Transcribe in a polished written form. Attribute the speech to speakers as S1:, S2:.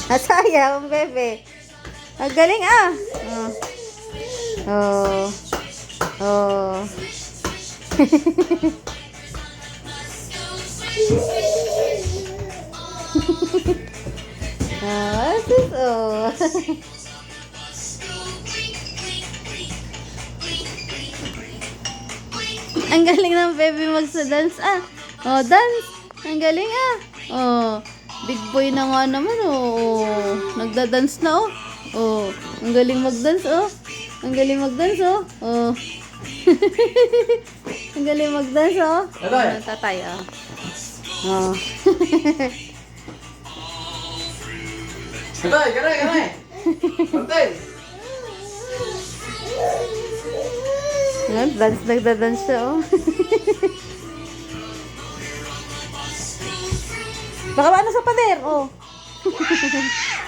S1: Sayang, bebe. Ang galing ah. Oh. Oh. Sis, oh. Ang galing ng baby magsa-dance ah. Oh, dance. Ang galing ah. Oh, big boy na nga naman oh. Nagda-dance na oh. Oh, ang galing mag-dance oh. Ang galing mag-dance oh. Oh. Ang galing mag-dance oh. Tatay ah. Oh.
S2: Garay! Pantay!
S1: Dance, nagda-dance siya oh. Baka ano sa pader oh.